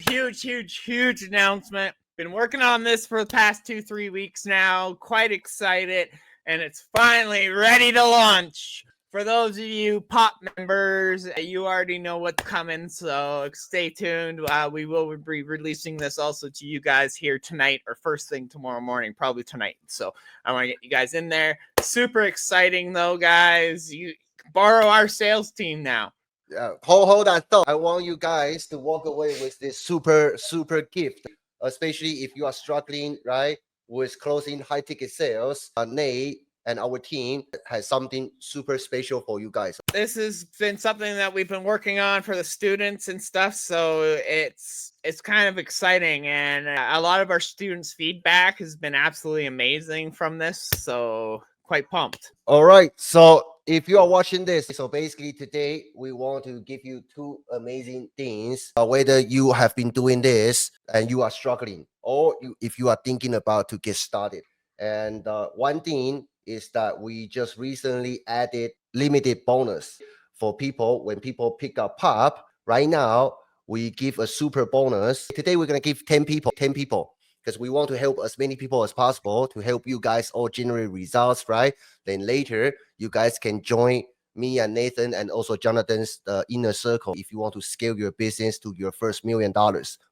huge announcement. Been working on this for the past 2-3 weeks now. Quite excited, and it's finally ready to launch. For those of you POP members, you already know what's coming, so stay tuned. We will be releasing this also to you guys here tonight or first thing tomorrow morning, probably tonight. So I want to get you guys in there. Super exciting, though, guys. You borrow our sales team now. Hold that thought. I want you guys to walk away with this super gift, especially if you are struggling, right, with closing high ticket sales. Nate and our team has something super special for you guys. This has been something that we've been working on for the students and stuff, so it's kind of exciting, and a lot of our students' feedback has been absolutely amazing from this, so quite pumped. All right, so if you are watching this, so basically today we want to give you two amazing things. Whether you have been doing this and you are struggling, or if you are thinking about to get started. And one thing is that we just recently added limited bonus for people when people pick up POP. Right now, we give a super bonus. Today, we're going to give 10 people, because we want to help as many people as possible to help you guys all generate results, right? Then later, you guys can join me and Nathan and also Jonathan's inner circle if you want to scale your business to your first $1 million.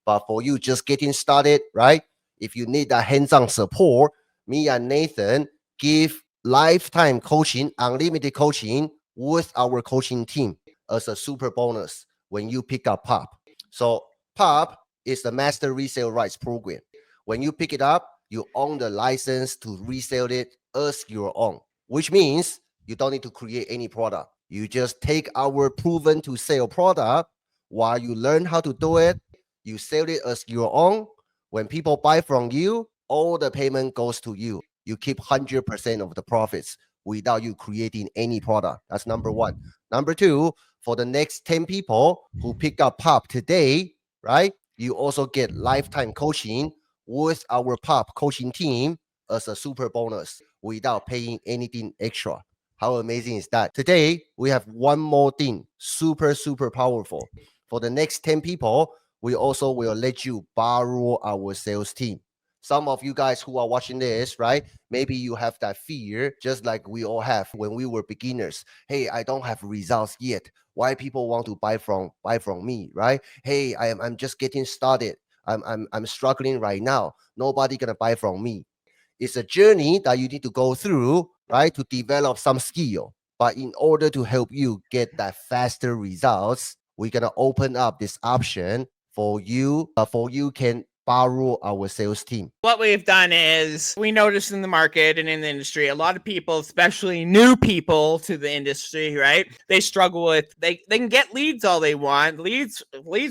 But for you just getting started, right? If you need that hands-on support, me and Nathan give lifetime coaching, unlimited coaching with our coaching team as a super bonus when you pick up POP. So POP is the master resale rights program. When you pick it up, you own the license to resell it as your own, which means you don't need to create any product. You just take our proven to sell product. While you learn how to do it, you sell it as your own. When people buy from you, all the payment goes to you. You keep 100% of the profits without you creating any product. That's number one. Number two, for the next 10 people who pick up POP today, right? You also get lifetime coaching with our POP coaching team as a super bonus without paying anything extra. How amazing is that? Today, we have one more thing, super powerful. For the next 10 people, we also will let you borrow our sales team. Some of you guys who are watching this, right? Maybe you have that fear, just like we all have when we were beginners. Hey, I don't have results yet. Why people want to buy from me, right? Hey, I'm just getting started. I'm struggling right now. Nobody gonna buy from me. It's a journey that you need to go through, right, to develop some skill. But in order to help you get that faster results, we're gonna open up this option for you. You can borrow our sales team. What we've done is we noticed in the market and in the industry, a lot of people, especially new people to the industry, right? They struggle with, they can get leads all they want. Leads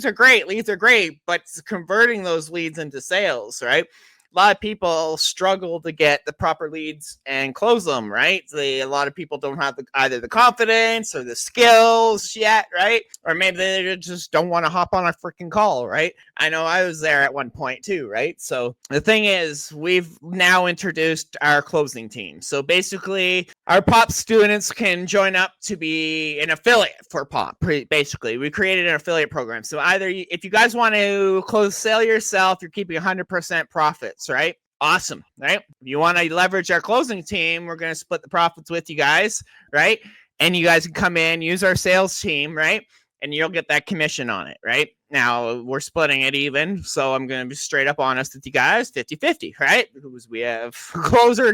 are great, but converting those leads into sales, right? A lot of people struggle to get the proper leads and close them, right? A lot of people don't have either the confidence or the skills yet, right? Or maybe they just don't want to hop on a freaking call, right? I know I was there at one point too, right? So the thing is, we've now introduced our closing team. So basically, our POP students can join up to be an affiliate for POP. Basically, we created an affiliate program. So either if you guys want to close a sale yourself, you're keeping 100% profits, right? Awesome, right? If you want to leverage our closing team, we're going to split the profits with you guys, right? And you guys can come in, use our sales team, right? And you'll get that commission on it, right? Now, we're splitting it even, so I'm going to be straight up honest with you guys, 50-50, right? Because we have a closer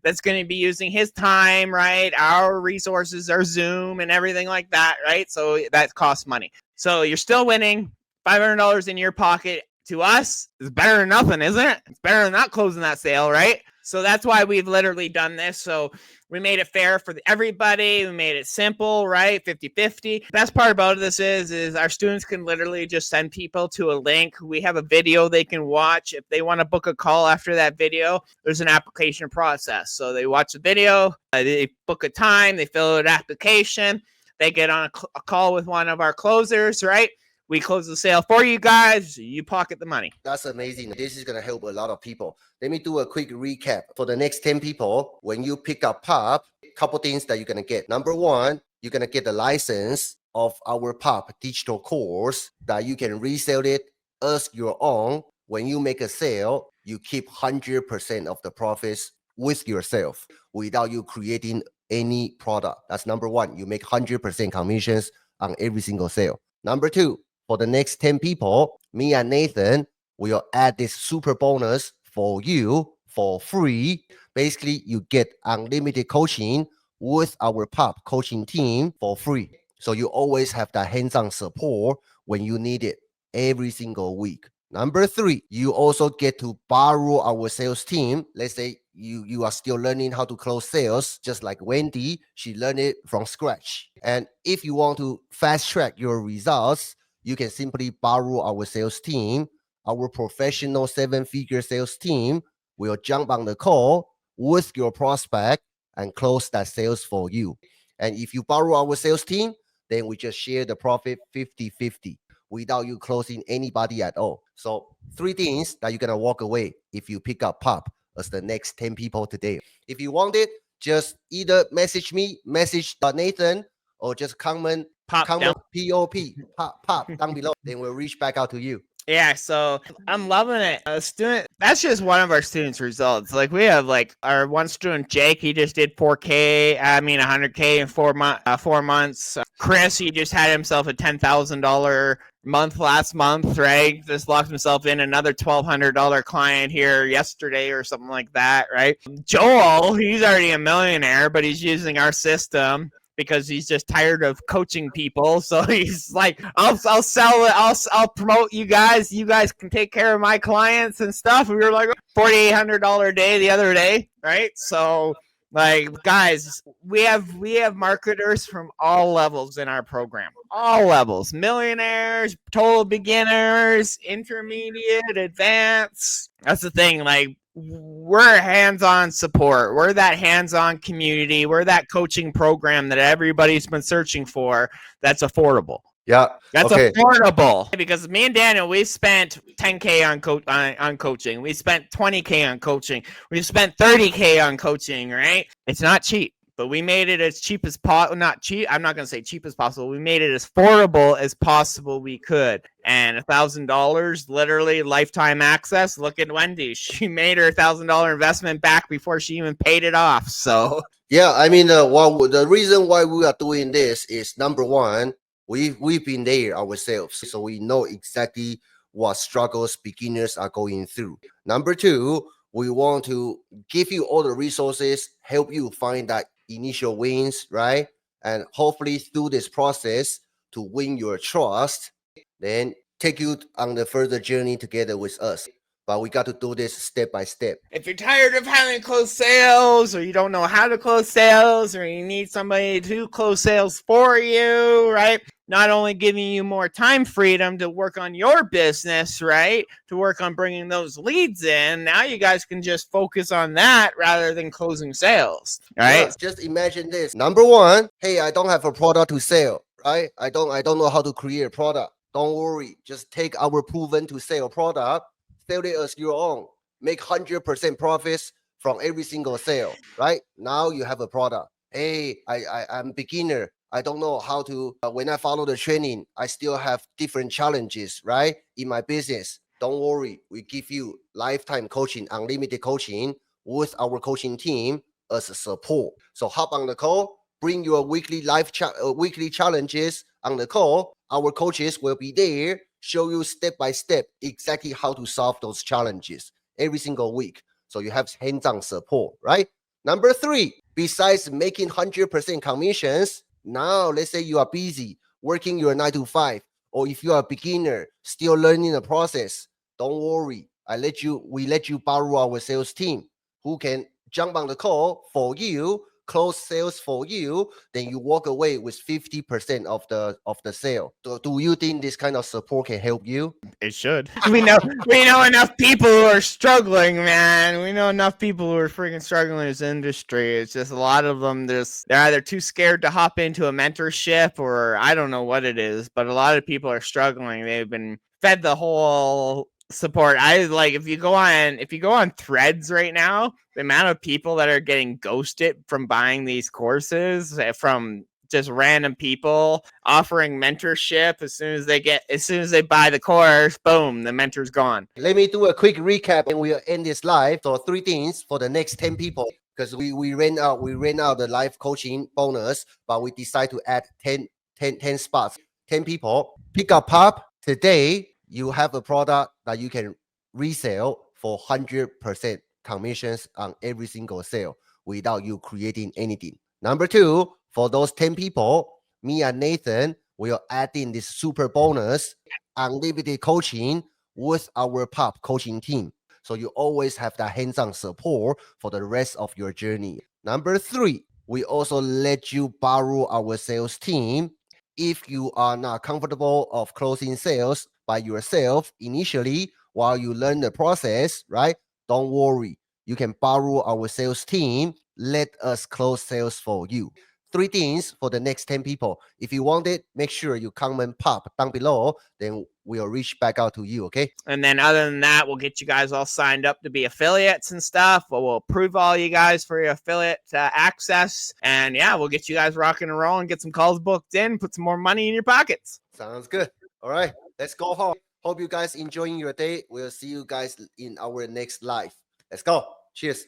that's going to be using his time, right? Our resources, our Zoom, and everything like that, right? So that costs money. So you're still winning. $500 in your pocket to us is better than nothing, isn't it? It's better than not closing that sale, right? So that's why we've literally done this. So we made it fair for everybody. We made it simple, right? 50-50. Best part about this is our students can literally just send people to a link. We have a video they can watch. If they want to book a call after that video, there's an application process. So they watch the video, they book a time, they fill out an application, they get on a call with one of our closers, right? We close the sale for you guys. You pocket the money. That's amazing. This is going to help a lot of people. Let me do a quick recap. For the next 10 people, when you pick up POP, couple things that you're going to get. Number one, you're going to get the license of our POP digital course that you can resell it as your own, when you make a sale, you keep 100% of the profits with yourself without you creating any product. That's number one. You make 100% commissions on every single sale. Number two, for the next 10 people, me and Nathan will add this super bonus for you for free. Basically, you get unlimited coaching with our POP coaching team for free. So you always have that hands-on support when you need it every single week. Number three, you also get to borrow our sales team. Let's say you are still learning how to close sales, just like Wendy, she learned it from scratch. And if you want to fast track your results, you can simply borrow our sales team. Our professional 7-figure sales team will jump on the call with your prospect and close that sales for you. And if you borrow our sales team, then we just share the profit 50-50 without you closing anybody at all. So 3 things that you're going to walk away if you pick up POP as the next 10 people today. If you want it, just either message me, message Nathan, or just comment Pop down. P-O-P, pop down below. Then we'll reach back out to you. Yeah, so I'm loving it. A student, that's just one of our students' results. Like we have like our one student, Jake, he just did 100K in 4 months. Chris, he just had himself a $10,000 month last month, right? Just locked himself in another $1,200 client here yesterday or something like that, right? Joel, he's already a millionaire, but he's using our system because he's just tired of coaching people. So he's like, I'll sell it. I'll promote you guys. You guys can take care of my clients and stuff. We were like $4,800 a day the other day, right? So like, guys, we have marketers from all levels in our program. All levels. Millionaires, total beginners, intermediate, advanced. That's the thing. Like, we're hands-on support. We're that hands-on community. We're that coaching program that everybody's been searching for that's affordable. Yeah. That's affordable. Because me and Daniel, we spent $10K on coaching. We spent $20K on coaching. We spent $30K on coaching, right? It's not cheap. But we made it as cheap as possible. Not cheap. I'm not going to say cheap as possible. We made it as affordable as possible we could. And $1,000, literally lifetime access. Look at Wendy. She made her $1,000 investment back before she even paid it off. So yeah, I mean, the reason why we are doing this is number one, we've been there ourselves, so we know exactly what struggles beginners are going through. Number two, we want to give you all the resources, help you find that initial wins, right? And hopefully through this process to win your trust, then take you on the further journey together with us. But we got to do this step by step. If you're tired of having to close sales, or you don't know how to close sales, or you need somebody to close sales for you, right? Not only giving you more time freedom to work on your business, right? To work on bringing those leads in. Now you guys can just focus on that rather than closing sales, right? Yeah, just imagine this. Number one, hey, I don't have a product to sell, right? I don't know how to create a product. Don't worry. Just take our proven to sell product, sell it as your own, make 100% profits from every single sale, right? Now you have a product. Hey, I'm beginner. I don't know how to, when I follow the training, I still have different challenges, right? In my business. Don't worry. We give you lifetime coaching, unlimited coaching with our coaching team as a support. So hop on the call, bring your weekly weekly challenges on the call. Our coaches will be there, show you step by step exactly how to solve those challenges every single week. So you have hands-on support, right? Number three, besides making 100% commissions, now let's say you are busy working your 9 to 5, or if you are a beginner still learning the process, don't worry. We let you borrow our sales team who can jump on the call for you, close sales for you, then you walk away with 50% of the sale. So do you think this kind of support can help you? It should. We know enough people who are struggling, man. We know enough people who are freaking struggling in this industry. It's just a lot of them, they're either too scared to hop into a mentorship, or I don't know what it is, but a lot of people are struggling. They've been fed the whole support. If you go on Threads right now, the amount of people that are getting ghosted from buying these courses from just random people offering mentorship. As soon as they buy the course, boom, the mentor's gone. Let me do a quick recap and we'll end this live. So 3 things for the next 10 people, because we ran out the live coaching bonus, but we decide to add 10 spots. 10 people pick up pop today. You have a product that you can resell for 100% commissions on every single sale without you creating anything. Number 2, for those 10 people, me and Nathan will add in this super bonus, unlimited coaching with our pop coaching team. So you always have that hands-on support for the rest of your journey. Number 3, we also let you borrow our sales team if you are not comfortable of closing sales by yourself initially while you learn the process, right? Don't worry. You can borrow our sales team. Let us close sales for you. 3 things for the next 10 people. If you want it, make sure you comment pop down below. Then we'll reach back out to you, okay? And then other than that, we'll get you guys all signed up to be affiliates and stuff. We'll approve all you guys for your affiliate access. And yeah, we'll get you guys rocking and rolling, get some calls booked in, put some more money in your pockets. Sounds good. All right, let's go home. Hope you guys enjoying your day. We'll see you guys in our next live. Let's go. Cheers.